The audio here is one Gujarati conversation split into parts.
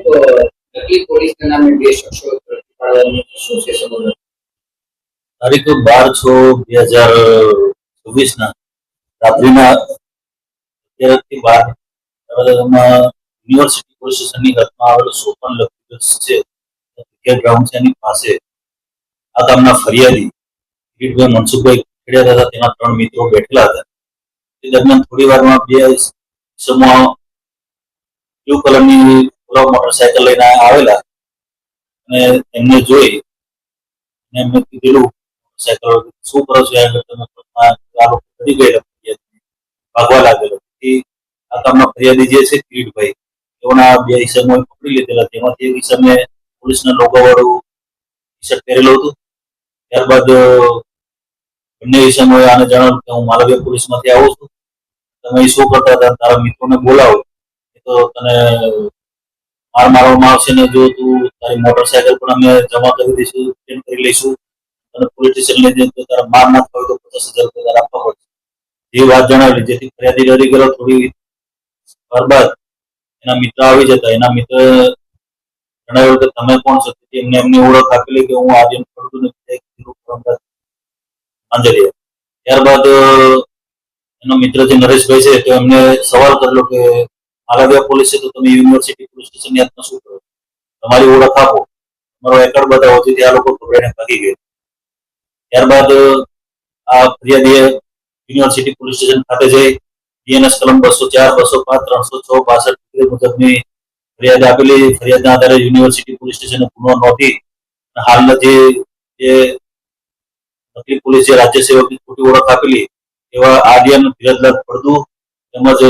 તો નકલી પોલીસના નામે બે શખ્સો ઝડપી પાડવાનું શું છે સમગ્ર? તારીખ 12/6/2024 રાત્રિના 11 થી 12 યુનિવર્સિટી પોલીસ સ્ટેશનની હદમાં આવેલો સોપન લક્ષ છે ક્રિકેટ ગ્રાઉન્ડ છે એની પાસે આ ગામના ફરિયાદી કિરીટભાઈ મનસુખભાઈ ખેડિયા હતા, તેના 3 મિત્રો બેઠેલા હતા. તે દરમિયાન થોડી વારમાં બે ઈસમો બ્લુ કલરની મોટરસાયકલ લઈને આવેલા અને એમને જોઈ અને એમને કીધેલું સાયકલ શું કરો છો યાર, તમે આ લોકો કરી ગયેલા ભાગવા લાગેલો. આ કામના ફરિયાદી જે છે કિરીટભાઈ, તેઓના બે ઈસમોએ પકડી લીધેલા, તેમાંથી એક ઈસમે પોલીસના લોગો વાળું ટી શર્ટ પહેરેલું હતું. ત્યારબાદ બંને ઈસમોએ આને જણાવ્યું કે હું માલવીય પોલીસમાંથી આવું છું, તમે શું કરતા હતા, તારા મિત્રોને બોલાવો તો તને માર મારવામાં આવશે ને જો તું તારી મોટરસાયકલ પણ અમે જમા કરી દઈશું, રિટર્ન કરી લઈશું અને પોલીસ સ્ટેશન લઈ જઈને તારા માર ના થાય તો 50,000 રૂપિયા આપવા પડશે એ વાત જણાવેલી. જેથી ફરિયાદી ડરી ગયેલો. થોડી વાર બાદ એના મિત્ર આવી જતા. એના મિત્ર જણાવ્યું કે તમે કોણ છો? એમને એમની ઓળખ આપેલી કે હું આજે આંજલિયા. ત્યારબાદ એનો મિત્ર જે નરેશભાઈ છે તો એમને સવાલ કરેલો કે માલવીયા પોલીસ છે તો તમે યુનિવર્સિટી પોલીસ સ્ટેશનની હાથમાં શું કરો, તમારી ઓળખ આપો, તમારો રેકોર્ડ બતાવો. તેથી આ લોકો ગભરાઈને ભાગી ગયા. ત્યારબાદ આ ફરિયાદીએ યુનિવર્સિટી પોલીસ સ્ટેશન ખાતે જઈ બીએનએસ કલમ 204, 205, 306, 62 મુજબની ફરિયાદ આપેલી. ફરિયાદના આધારે યુનિવર્સિટી પોલીસ સ્ટેશને ગુનો નોંધી હાલના જે નકલી પોલીસ જે રાજ્ય સેવકની ખોટી ઓળખ આપેલી એવા આર્યન ધીરજલાલ ફળદુ તેમજ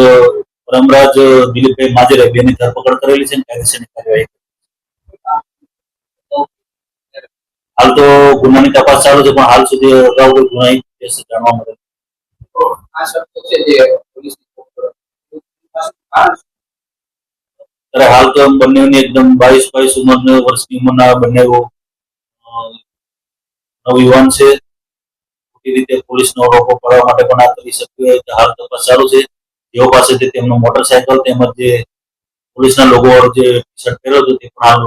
પરમરાજ દિલીપભાઈ માજરે બેની ધરપકડ કરેલી છે અને કાયદેસરની કાર્યવાહી. હાલ તો ગુનાની તપાસ ચાલુ છે, પણ હાલ સુધી અગાઉ કોઈ ગુનાહિત કેસ જાણવા મળે. આ શખ્સો છે જે પોલીસની ત્યારે હાલ તો બંનેની એકદમ 22 વર્ષની ઉંમરના બંને નવયુવાન છે. ખોટી રીતે પોલીસનો રોકો પાડવા માટે પણ આ કરી શક્યો. હાલ તપાસ ચાલુ છે. જેઓ પાસેથી તેમનો મોટરસાયકલ તેમજ જે પોલીસના લોગો વાળું જે ટી શર્ટ પહેર્યો હતો તે પણ હાલ